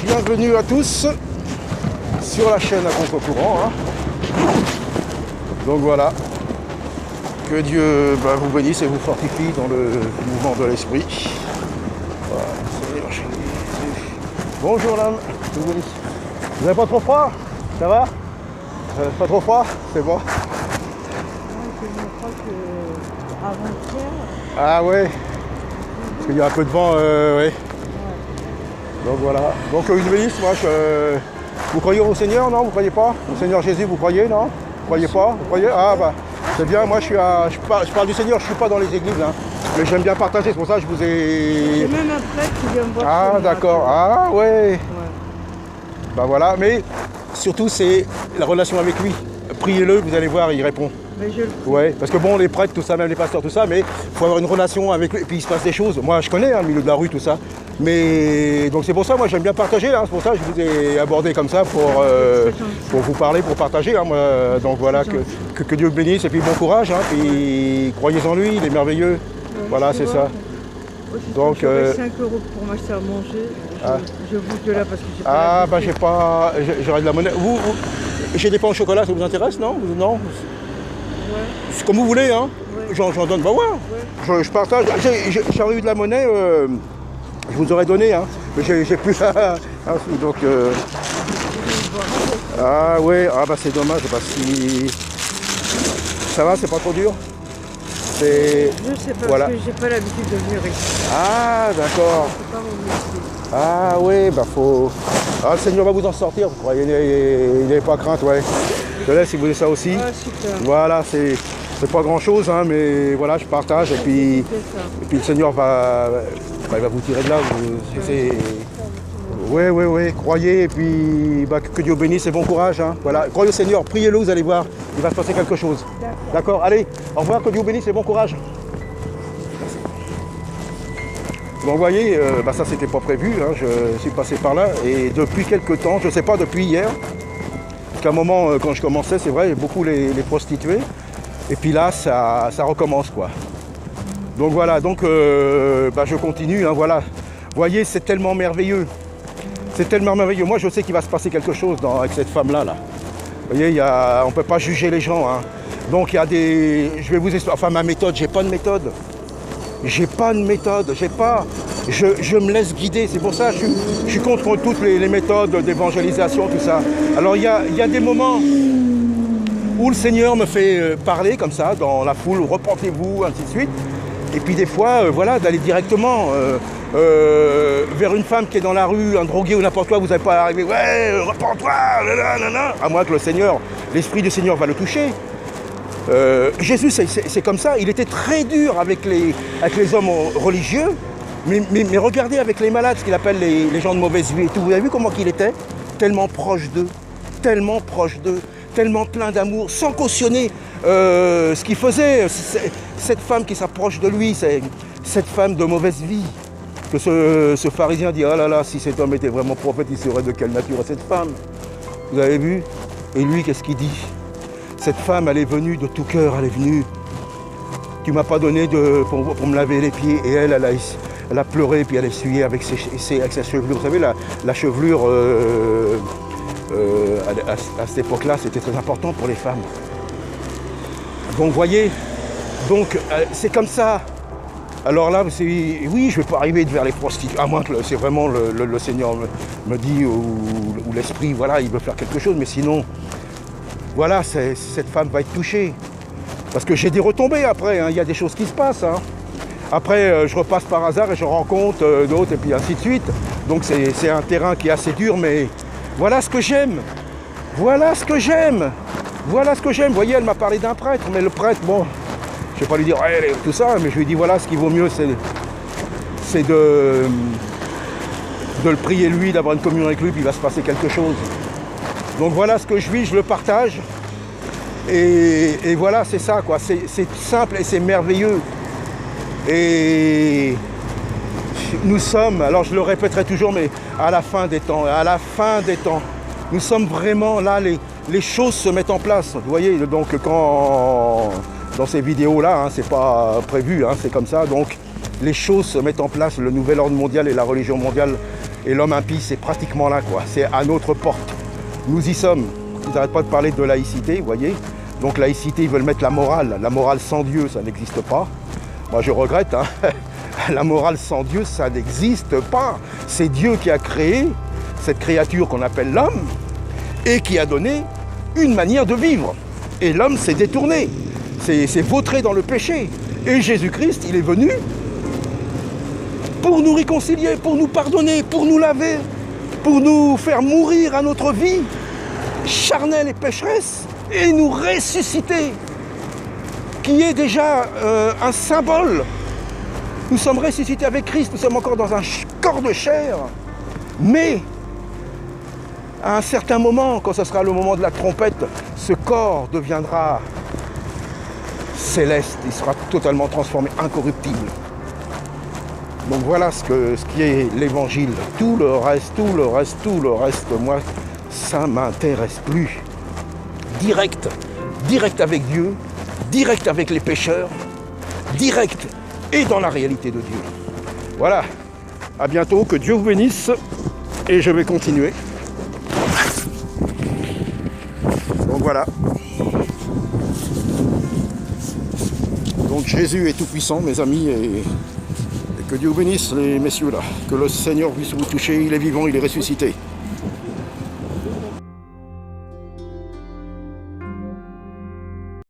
bienvenue à tous sur la chaîne à contre-courant. Hein. Donc voilà, que Dieu vous bénisse et vous fortifie dans le mouvement de l'esprit. Voilà. Bonjour l'âme, vous bénisse. Vous n'avez pas trop froid? Ça va? Pas trop froid? C'est bon. Ah ouais, parce qu'il y a un peu de vent, oui. Donc voilà. Donc une bénisse, moi vous croyez au Seigneur, non? Vous croyez pas? Au Seigneur Jésus, vous croyez, non? Vous croyez pas? Vous croyez? Ah bah c'est bien, moi je parle du Seigneur, je suis pas dans les églises, hein. Mais j'aime bien partager, c'est pour ça que je vous ai. J'ai même un prêtre qui vient me voir. Ah d'accord, ah ouais. Bah voilà, mais surtout c'est la relation avec lui. Priez-le, vous allez voir, il répond. Mais je le prie. Ouais, parce que bon, les prêtres, tout ça, même les pasteurs, tout ça, mais il faut avoir une relation avec lui, et puis il se passe des choses. Moi, je connais, hein, le milieu de la rue, tout ça. Mais donc c'est pour ça, moi, j'aime bien partager, hein, c'est pour ça que je vous ai abordé comme ça, pour vous parler, pour partager. Hein, moi, donc voilà, que Dieu bénisse, et puis bon courage, hein, puis croyez en lui, il est merveilleux. Voilà, c'est ça. Donc, 5 € pour m'acheter à manger, je bouge de là parce que j'ai pas. Ah, bah j'aurais de la monnaie. J'ai des pains au chocolat, ça vous intéresse, non? Non? C'est comme vous voulez, hein. Ouais. J'en donne, bah ouais. Je partage. J'aurais eu de la monnaie, je vous aurais donné, hein. Mais j'ai plus donc. Ah ouais, ah bah c'est dommage, parce que ça va, c'est pas trop dur. Je sais pas, voilà. Parce que j'ai pas l'habitude de venir ici. Ah d'accord. C'est pas mon métier. Ah oui, bah faut. Ah le Seigneur va vous en sortir, vous croyez, il n'avait pas crainte, ouais. Je te laisse si vous voulez ça aussi. Ah super. Voilà, c'est pas grand chose, hein, mais voilà, je partage et puis le Seigneur va vous tirer de là. Oui, croyez et puis que Dieu bénisse et bon courage. Hein, voilà. Croyez au Seigneur, priez-le, vous allez voir, il va se passer quelque chose. D'accord, allez, au revoir, que Dieu bénisse et bon courage. Donc vous voyez, ça c'était pas prévu, hein, je suis passé par là et depuis quelques temps, je ne sais pas depuis hier, parce qu'à un moment quand je commençais, c'est vrai, il y a beaucoup les prostituées, et puis là ça recommence quoi. Donc voilà, je continue, hein, voilà. Vous voyez, c'est tellement merveilleux. C'est tellement merveilleux. Moi je sais qu'il va se passer quelque chose avec cette femme-là. Là. Vous voyez, on ne peut pas juger les gens. Hein. Donc il y a des. Je vais vous expliquer. Enfin ma méthode, j'ai pas de méthode. J'ai pas de méthode, je me laisse guider, c'est pour ça que je suis contre toutes les méthodes d'évangélisation, tout ça. Alors il y a des moments où le Seigneur me fait parler comme ça, dans la foule, repentez-vous, ainsi de suite. Et puis des fois, voilà, d'aller directement vers une femme qui est dans la rue, un drogué ou n'importe quoi, vous n'allez pas arriver, ouais, repens-toi, nanana, à moins que le Seigneur, l'Esprit du Seigneur va le toucher. Jésus, c'est comme ça, il était très dur avec les hommes religieux, mais regardez avec les malades, ce qu'il appelle les gens de mauvaise vie et tout. Vous avez vu comment il était? Tellement proche d'eux, tellement plein d'amour, sans cautionner ce qu'il faisait. Cette femme qui s'approche de lui, c'est cette femme de mauvaise vie. Que ce pharisien dit, oh là là, si cet homme était vraiment prophète, il serait de quelle nature cette femme? Vous avez vu? Et lui, qu'est-ce qu'il dit? Cette femme, elle est venue de tout cœur, elle est venue. Tu m'as pas donné pour me laver les pieds. Et elle a pleuré, puis elle a essuyé avec sa chevelure. Vous savez, la chevelure, à cette époque-là, c'était très important pour les femmes. Donc, vous voyez, c'est comme ça. Alors là, oui, je ne vais pas arriver vers les prostituées, à moins que c'est vraiment le Seigneur me dit, ou l'Esprit, voilà, il veut faire quelque chose, mais sinon... Voilà, cette femme va être touchée. Parce que j'ai des retombées après, hein. Il y a des choses qui se passent. Hein. Après, je repasse par hasard et je rencontre d'autres et puis ainsi de suite. Donc c'est un terrain qui est assez dur, mais voilà ce que j'aime. Voilà ce que j'aime. Voilà ce que j'aime. Vous voyez, elle m'a parlé d'un prêtre, mais le prêtre, bon, je ne vais pas lui dire ouais, tout ça, mais je lui dis voilà, ce qui vaut mieux, c'est de le prier lui, d'avoir une communion avec lui, puis il va se passer quelque chose. Donc voilà ce que je vis, je le partage. Et voilà, c'est ça, quoi. C'est simple et c'est merveilleux. Et nous sommes, alors je le répéterai toujours, mais à la fin des temps, nous sommes vraiment là, les choses se mettent en place. Vous voyez, donc quand dans ces vidéos-là, hein, c'est pas prévu, hein, c'est comme ça. Donc les choses se mettent en place, le nouvel ordre mondial et la religion mondiale Et l'homme impie, c'est pratiquement là, quoi. C'est à notre porte. Nous y sommes. Ils n'arrêtent pas de parler de laïcité, vous voyez. Donc laïcité, ils veulent mettre la morale. La morale sans Dieu, ça n'existe pas. Moi, je regrette, hein. La morale sans Dieu, ça n'existe pas. C'est Dieu qui a créé cette créature qu'on appelle l'homme et qui a donné une manière de vivre. Et l'homme s'est détourné, s'est vautré dans le péché. Et Jésus-Christ, il est venu pour nous réconcilier, pour nous pardonner, pour nous laver, pour nous faire mourir à notre vie charnelle et pécheresse et nous ressusciter, qui est déjà un symbole. Nous sommes ressuscités avec Christ, nous sommes encore dans un corps de chair, mais à un certain moment, quand ce sera le moment de la trompette, ce corps deviendra céleste, il sera totalement transformé, incorruptible. Donc voilà ce qui est l'évangile. Tout le reste, moi, ça m'intéresse plus. Direct avec Dieu, direct avec les pécheurs, direct et dans la réalité de Dieu. Voilà, à bientôt, que Dieu vous bénisse et je vais continuer. Donc voilà. Donc Jésus est tout puissant, mes amis, et que Dieu vous bénisse, les messieurs là. Que le Seigneur puisse vous toucher, il est vivant, il est ressuscité.